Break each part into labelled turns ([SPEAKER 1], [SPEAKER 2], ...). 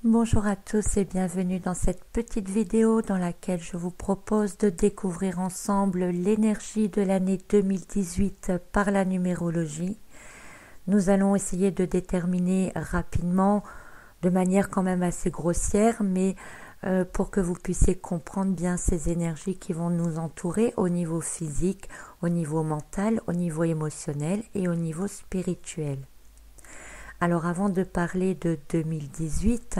[SPEAKER 1] Bonjour à tous et bienvenue dans cette petite vidéo dans laquelle je vous propose de découvrir ensemble l'énergie de l'année 2018 par la numérologie. Nous allons essayer de déterminer rapidement, de manière quand même assez grossière, mais pour que vous puissiez comprendre bien ces énergies qui vont nous entourer au niveau physique, au niveau mental, au niveau émotionnel et au niveau spirituel. Alors avant de parler de 2018,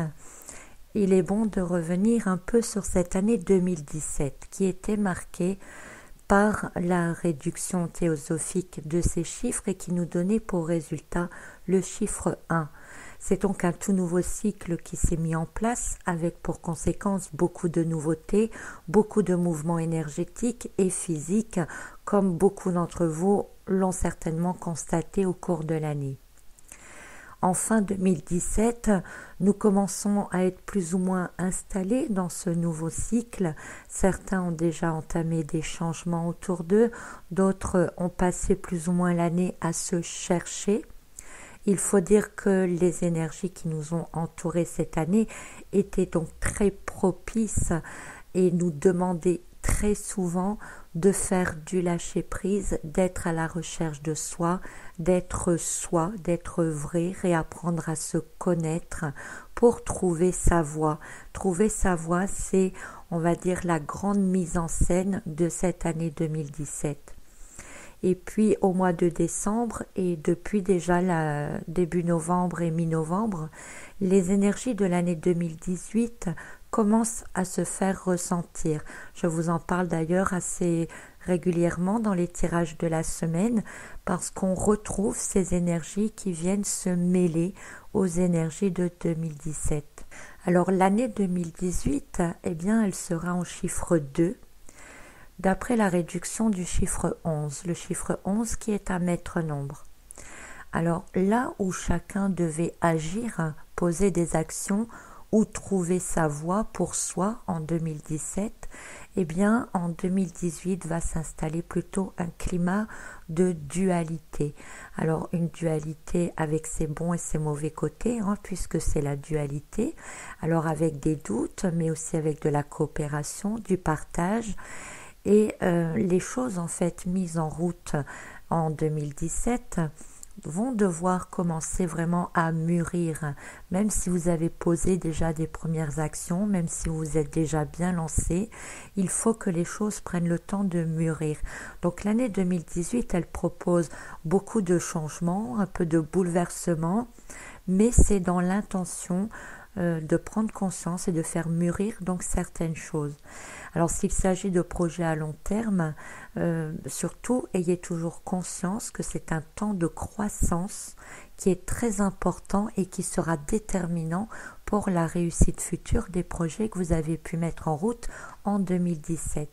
[SPEAKER 1] il est bon de revenir un peu sur cette année 2017 qui était marquée par la réduction théosophique de ces chiffres et qui nous donnait pour résultat le chiffre 1. C'est donc un tout nouveau cycle qui s'est mis en place avec pour conséquence beaucoup de nouveautés, beaucoup de mouvements énergétiques et physiques comme beaucoup d'entre vous l'ont certainement constaté au cours de l'année. En fin 2017, nous commençons à être plus ou moins installés dans ce nouveau cycle. Certains ont déjà entamé des changements autour d'eux, d'autres ont passé plus ou moins l'année à se chercher. Il faut dire que les énergies qui nous ont entourés cette année étaient donc très propices et nous demandaient très souvent de faire du lâcher-prise, d'être à la recherche de soi, d'être vrai, réapprendre à se connaître pour trouver sa voie. Trouver sa voie, c'est, on va dire, la grande mise en scène de cette année 2017. Et puis au mois de décembre et depuis déjà début novembre et mi-novembre, les énergies de l'année 2018 commencent à se faire ressentir. Je vous en parle d'ailleurs assez régulièrement dans les tirages de la semaine parce qu'on retrouve ces énergies qui viennent se mêler aux énergies de 2017. Alors l'année 2018, eh bien, elle sera en chiffre 2. D'après la réduction du chiffre 11, le chiffre 11 qui est un maître nombre. Alors là où chacun devait agir, poser des actions ou trouver sa voie pour soi en 2017, eh bien en 2018 va s'installer plutôt un climat de dualité. Alors une dualité avec ses bons et ses mauvais côtés, puisque c'est la dualité, alors avec des doutes mais aussi avec de la coopération, du partage. Et les choses en fait mises en route en 2017 vont devoir commencer vraiment à mûrir, même si vous avez posé déjà des premières actions, même si vous êtes déjà bien lancé, il faut que les choses prennent le temps de mûrir. Donc l'année 2018, elle propose beaucoup de changements, un peu de bouleversements, mais c'est dans l'intention de prendre conscience et de faire mûrir donc certaines choses. Alors s'il s'agit de projets à long terme, surtout ayez toujours conscience que c'est un temps de croissance qui est très important et qui sera déterminant pour la réussite future des projets que vous avez pu mettre en route en 2017.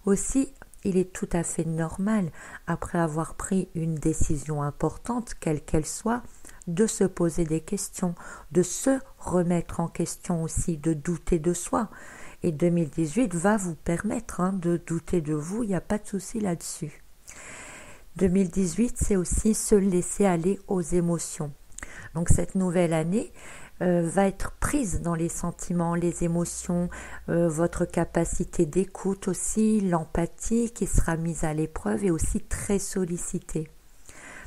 [SPEAKER 1] Aussi, il est tout à fait normal, après avoir pris une décision importante, quelle qu'elle soit, de se poser des questions, de se remettre en question aussi, de douter de soi. Et 2018 va vous permettre de douter de vous, il n'y a pas de souci là-dessus. 2018, c'est aussi se laisser aller aux émotions. Donc cette nouvelle année va être prise dans les sentiments, les émotions, votre capacité d'écoute aussi, l'empathie qui sera mise à l'épreuve et aussi très sollicitée.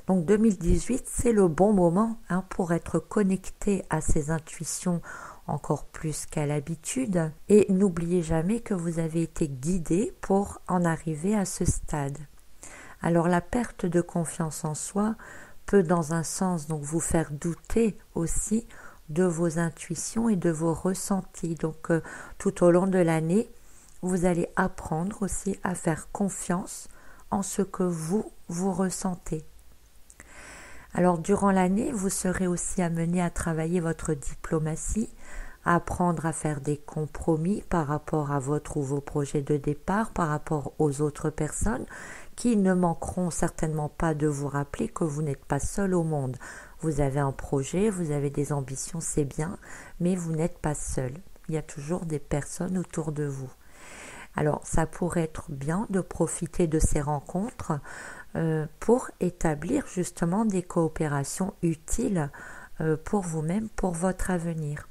[SPEAKER 1] Donc 2018, c'est le bon moment pour être connecté à ses intuitions encore plus qu'à l'habitude. Et n'oubliez jamais que vous avez été guidé pour en arriver à ce stade. Alors la perte de confiance en soi peut dans un sens donc vous faire douter aussi de vos intuitions et de vos ressentis. Donc tout au long de l'année, vous allez apprendre aussi à faire confiance en ce que vous ressentez. Alors durant l'année, vous serez aussi amené à travailler votre diplomatie, à apprendre à faire des compromis par rapport à votre ou vos projets de départ, par rapport aux autres personnes qui ne manqueront certainement pas de vous rappeler que vous n'êtes pas seul au monde. Vous avez un projet, vous avez des ambitions, c'est bien, mais vous n'êtes pas seul. Il y a toujours des personnes autour de vous. Alors ça pourrait être bien de profiter de ces rencontres pour établir justement des coopérations utiles pour vous-même, pour votre avenir.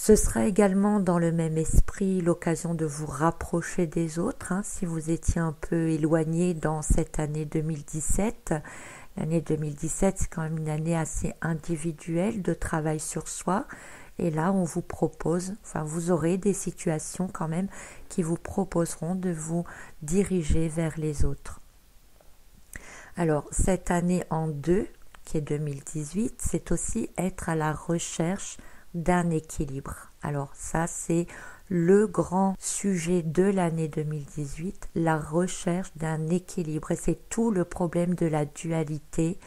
[SPEAKER 1] Ce sera également dans le même esprit l'occasion de vous rapprocher des autres, si vous étiez un peu éloigné dans cette année 2017. L'année 2017, c'est quand même une année assez individuelle de travail sur soi. Et là, on vous propose, vous aurez des situations quand même qui vous proposeront de vous diriger vers les autres. Alors, cette année en 2, qui est 2018, c'est aussi être à la recherche d'un équilibre. Alors ça, c'est le grand sujet de l'année 2018, la recherche d'un équilibre. Et c'est tout le problème de la dualité,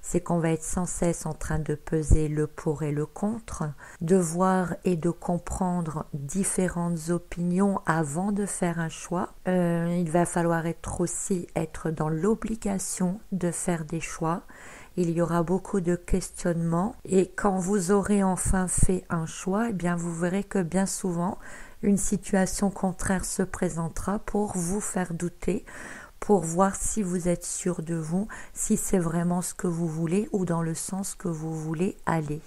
[SPEAKER 1] c'est qu'on va être sans cesse en train de peser le pour et le contre, de voir et de comprendre différentes opinions avant de faire un choix. Il va falloir être dans l'obligation de faire des choix. Il y aura beaucoup de questionnements et quand vous aurez enfin fait un choix, vous verrez que bien souvent, une situation contraire se présentera pour vous faire douter, pour voir si vous êtes sûr de vous, si c'est vraiment ce que vous voulez ou dans le sens que vous voulez aller.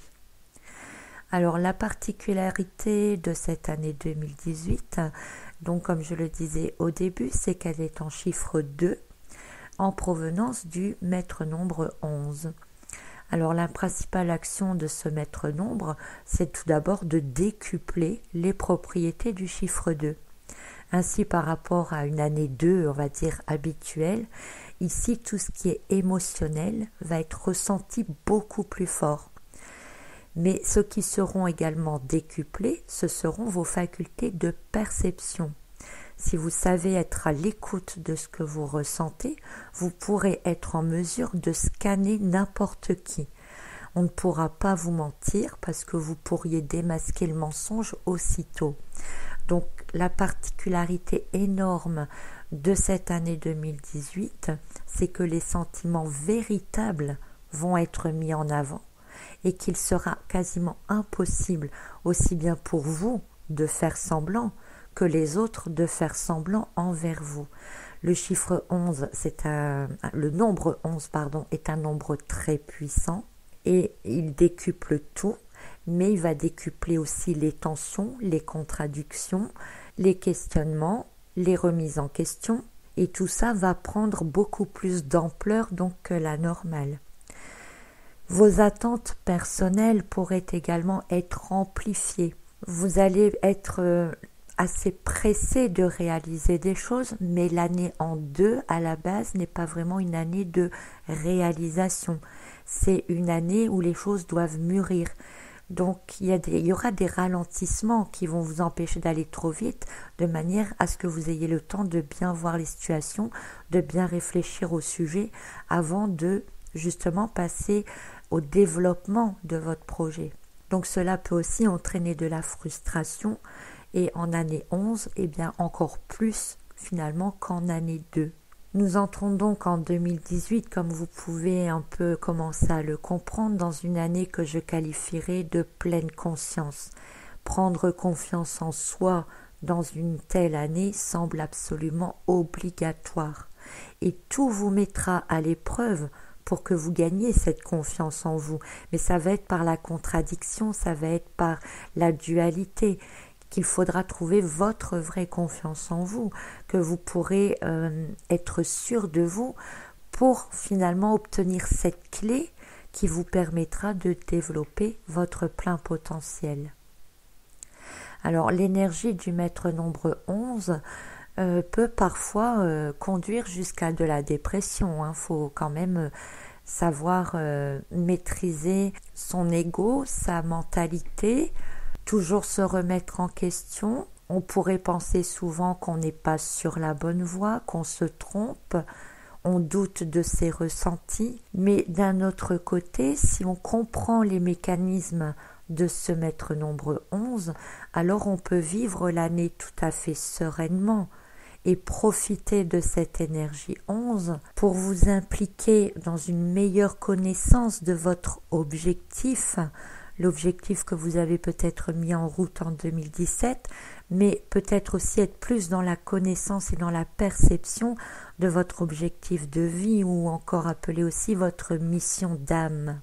[SPEAKER 1] Alors la particularité de cette année 2018, donc comme je le disais au début, c'est qu'elle est en chiffre 2, en provenance du maître nombre 11. Alors la principale action de ce maître nombre, c'est tout d'abord de décupler les propriétés du chiffre 2. Ainsi par rapport à une année 2, on va dire habituelle, ici tout ce qui est émotionnel va être ressenti beaucoup plus fort. Mais ce qui seront également décuplés, ce seront vos facultés de perception. Si vous savez être à l'écoute de ce que vous ressentez, vous pourrez être en mesure de scanner n'importe qui. On ne pourra pas vous mentir parce que vous pourriez démasquer le mensonge aussitôt. Donc la particularité énorme de cette année 2018, c'est que les sentiments véritables vont être mis en avant et qu'il sera quasiment impossible, aussi bien pour vous de faire semblant que les autres de faire semblant envers vous. Le chiffre 11, le nombre 11, est un nombre très puissant et il décuple tout, mais il va décupler aussi les tensions, les contradictions, les questionnements, les remises en question, et tout ça va prendre beaucoup plus d'ampleur donc que la normale. Vos attentes personnelles pourraient également être amplifiées. Vous allez être assez pressé de réaliser des choses, mais l'année en 2 à la base n'est pas vraiment une année de réalisation. C'est une année où les choses doivent mûrir. Donc il y aura des ralentissements qui vont vous empêcher d'aller trop vite, de manière à ce que vous ayez le temps de bien voir les situations, de bien réfléchir au sujet avant de justement passer au développement de votre projet. Donc cela peut aussi entraîner de la frustration et en année 11, encore plus finalement qu'en année 2. Nous entrons donc en 2018, comme vous pouvez un peu commencer à le comprendre, dans une année que je qualifierais de pleine conscience. Prendre confiance en soi dans une telle année semble absolument obligatoire. Et tout vous mettra à l'épreuve pour que vous gagniez cette confiance en vous. Mais ça va être par la contradiction, ça va être par la dualité, qu'il faudra trouver votre vraie confiance en vous, que vous pourrez être sûr de vous pour finalement obtenir cette clé qui vous permettra de développer votre plein potentiel. Alors l'énergie du maître nombre 11 peut parfois conduire jusqu'à de la dépression. Faut quand même savoir maîtriser son ego, sa mentalité, toujours se remettre en question. On pourrait penser souvent qu'on n'est pas sur la bonne voie, qu'on se trompe, on doute de ses ressentis. Mais d'un autre côté, si on comprend les mécanismes de ce maître nombre 11, alors on peut vivre l'année tout à fait sereinement et profiter de cette énergie 11 pour vous impliquer dans une meilleure connaissance de votre objectif, l'objectif que vous avez peut-être mis en route en 2017, mais peut-être aussi être plus dans la connaissance et dans la perception de votre objectif de vie ou encore appelé aussi votre mission d'âme.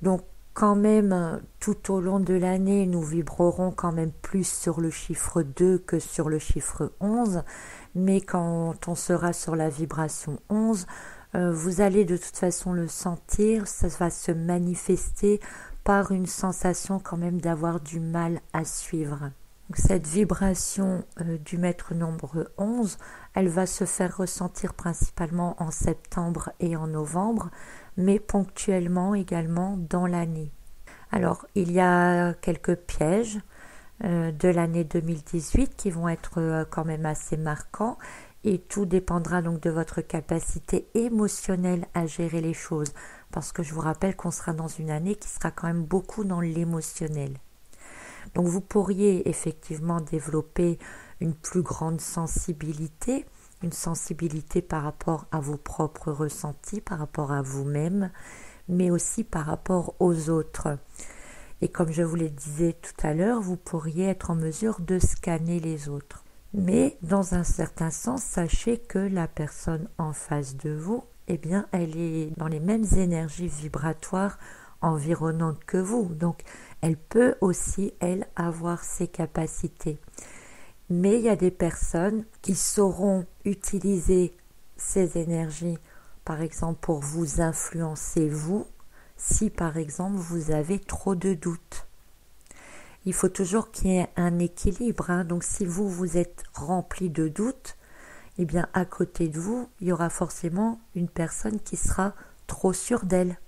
[SPEAKER 1] Donc, quand même, tout au long de l'année, nous vibrerons quand même plus sur le chiffre 2 que sur le chiffre 11, mais quand on sera sur la vibration 11, vous allez de toute façon le sentir, ça va se manifester par une sensation quand même d'avoir du mal à suivre. Donc, cette vibration du maître nombre 11, elle va se faire ressentir principalement en septembre et en novembre, mais ponctuellement également dans l'année. Alors, il y a quelques pièges de l'année 2018 qui vont être quand même assez marquants, et tout dépendra donc de votre capacité émotionnelle à gérer les choses, parce que je vous rappelle qu'on sera dans une année qui sera quand même beaucoup dans l'émotionnel. Donc vous pourriez effectivement développer une plus grande sensibilité, une sensibilité par rapport à vos propres ressentis, par rapport à vous-même, mais aussi par rapport aux autres. Et comme je vous le disais tout à l'heure, vous pourriez être en mesure de scanner les autres. Mais dans un certain sens, sachez que la personne en face de vous, eh bien, elle est dans les mêmes énergies vibratoires environnantes que vous. Donc, elle peut aussi, elle, avoir ses capacités. Mais il y a des personnes qui sauront utiliser ces énergies, par exemple, pour vous influencer, vous, si par exemple, vous avez trop de doutes. Il faut toujours qu'il y ait un équilibre. Donc, si vous êtes rempli de doutes, eh bien, à côté de vous, il y aura forcément une personne qui sera trop sûre d'elle.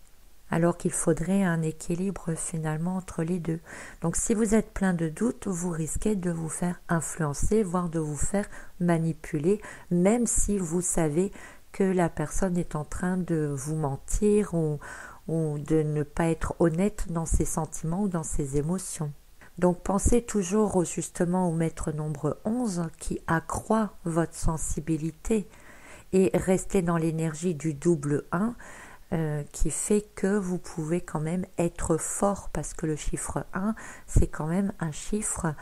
[SPEAKER 1] Alors qu'il faudrait un équilibre finalement entre les deux. Donc, si vous êtes plein de doutes, vous risquez de vous faire influencer, voire de vous faire manipuler, même si vous savez que la personne est en train de vous mentir ou de ne pas être honnête dans ses sentiments ou dans ses émotions. Donc pensez toujours justement au maître nombre 11 qui accroît votre sensibilité et restez dans l'énergie du double 1 qui fait que vous pouvez quand même être fort parce que le chiffre 1 c'est quand même un chiffre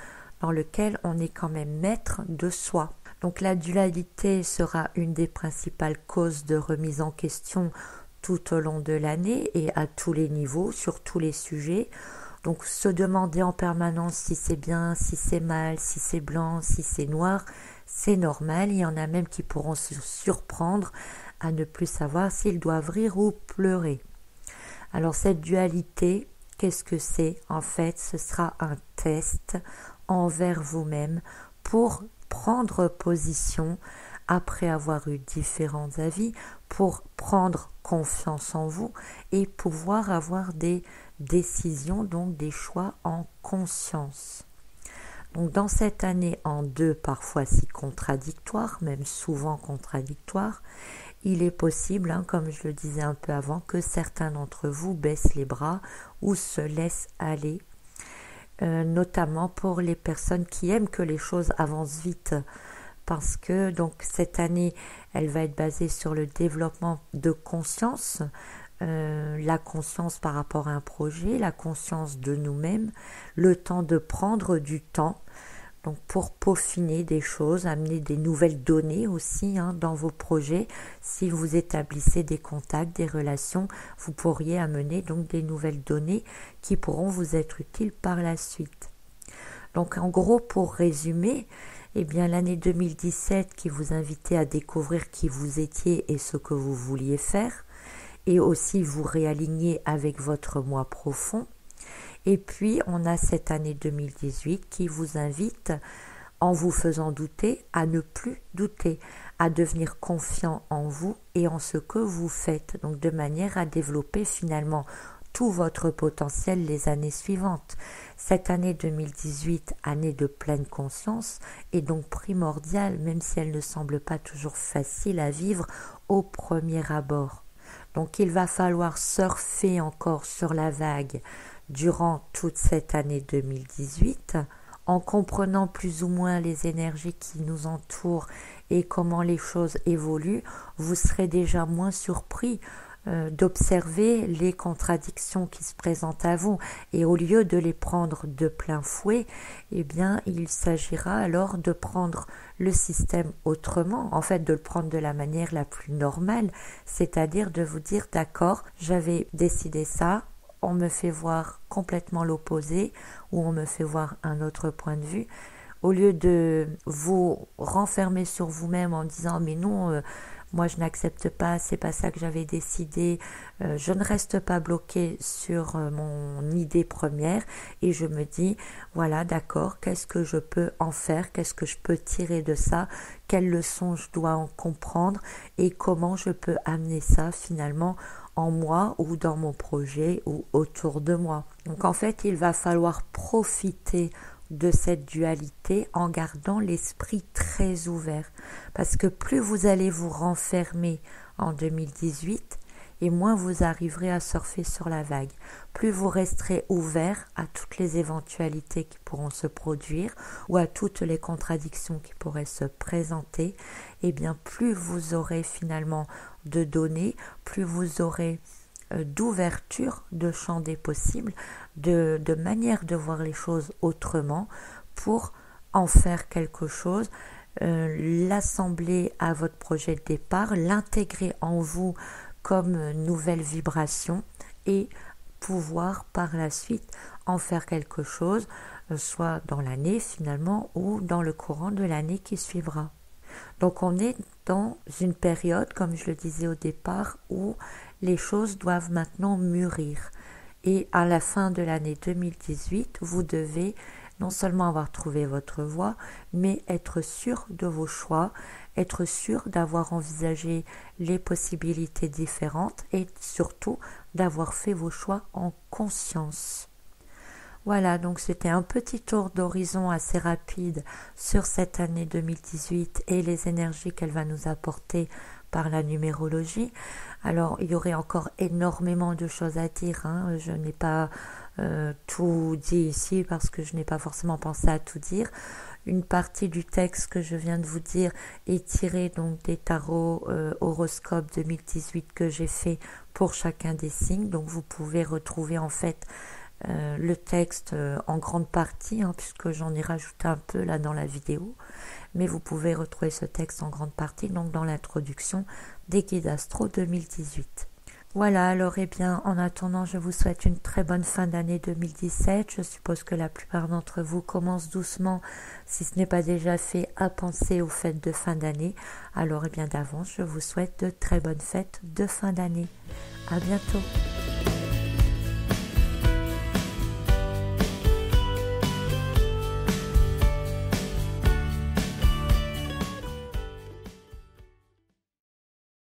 [SPEAKER 1] dans lequel on est quand même maître de soi. Donc la dualité sera une des principales causes de remise en question tout au long de l'année et à tous les niveaux, sur tous les sujets. Donc se demander en permanence si c'est bien, si c'est mal, si c'est blanc, si c'est noir, c'est normal. Il y en a même qui pourront se surprendre à ne plus savoir s'ils doivent rire ou pleurer. Alors cette dualité, qu'est-ce que c'est? En fait, ce sera un test envers vous-même pour prendre position après avoir eu différents avis, pour prendre confiance en vous et pouvoir avoir des décisions, donc des choix en conscience. Donc dans cette année en deux, parfois si contradictoire, même souvent contradictoire, il est possible, comme je le disais un peu avant, que certains d'entre vous baissent les bras ou se laissent aller, notamment pour les personnes qui aiment que les choses avancent vite, parce que donc cette année, elle va être basée sur le développement de conscience, la conscience par rapport à un projet, la conscience de nous-mêmes, le temps de prendre du temps, donc pour peaufiner des choses, amener des nouvelles données aussi dans vos projets. Si vous établissez des contacts, des relations, vous pourriez amener donc des nouvelles données qui pourront vous être utiles par la suite. Donc en gros, pour résumer, eh bien l'année 2017 qui vous invitait à découvrir qui vous étiez et ce que vous vouliez faire, et aussi vous réaligner avec votre moi profond. Et puis on a cette année 2018 qui vous invite, en vous faisant douter, à ne plus douter, à devenir confiant en vous et en ce que vous faites, donc de manière à développer finalement tout votre potentiel les années suivantes. Cette année 2018, année de pleine conscience, est donc primordiale, même si elle ne semble pas toujours facile à vivre au premier abord. Donc il va falloir surfer encore sur la vague durant toute cette année 2018, en comprenant plus ou moins les énergies qui nous entourent et comment les choses évoluent, vous serez déjà moins surpris d'observer les contradictions qui se présentent à vous, et au lieu de les prendre de plein fouet, eh bien il s'agira alors de prendre le système autrement, en fait de le prendre de la manière la plus normale, c'est-à-dire de vous dire d'accord, j'avais décidé ça, on me fait voir complètement l'opposé ou on me fait voir un autre point de vue. Au lieu de vous renfermer sur vous-même en disant mais non, moi je n'accepte pas, c'est pas ça que j'avais décidé, je ne reste pas bloquée sur mon idée première et je me dis voilà d'accord, qu'est-ce que je peux en faire, qu'est-ce que je peux tirer de ça, quelles leçons je dois en comprendre et comment je peux amener ça finalement en moi ou dans mon projet ou autour de moi. Donc en fait il va falloir profiter de cette dualité en gardant l'esprit très ouvert. Parce que plus vous allez vous renfermer en 2018 et moins vous arriverez à surfer sur la vague. Plus vous resterez ouvert à toutes les éventualités qui pourront se produire ou à toutes les contradictions qui pourraient se présenter, et bien plus vous aurez finalement de données, plus vous aurez d'ouverture, de champ des possibles, de manière de voir les choses autrement pour en faire quelque chose, l'assembler à votre projet de départ, l'intégrer en vous comme nouvelle vibration et pouvoir par la suite en faire quelque chose, soit dans l'année finalement ou dans le courant de l'année qui suivra. Donc on est dans une période, comme je le disais au départ, où les choses doivent maintenant mûrir. Et à la fin de l'année 2018, vous devez non seulement avoir trouvé votre voie, mais être sûr de vos choix, être sûr d'avoir envisagé les possibilités différentes et surtout d'avoir fait vos choix en conscience. Voilà, donc c'était un petit tour d'horizon assez rapide sur cette année 2018 et les énergies qu'elle va nous apporter par la numérologie. Alors, il y aurait encore énormément de choses à dire, hein. Je n'ai pas tout dit ici parce que je n'ai pas forcément pensé à tout dire. Une partie du texte que je viens de vous dire est tirée donc des tarots horoscopes 2018 que j'ai fait pour chacun des signes. Donc, vous pouvez retrouver en fait le texte en grande partie, hein, puisque j'en ai rajouté un peu là dans la vidéo, mais vous pouvez retrouver ce texte en grande partie donc dans l'introduction des guides astro 2018. Voilà, alors bien en attendant je vous souhaite une très bonne fin d'année 2017. Je suppose que la plupart d'entre vous commencent doucement, si ce n'est pas déjà fait, à penser aux fêtes de fin d'année. Alors bien d'avance je vous souhaite de très bonnes fêtes de fin d'année. À bientôt.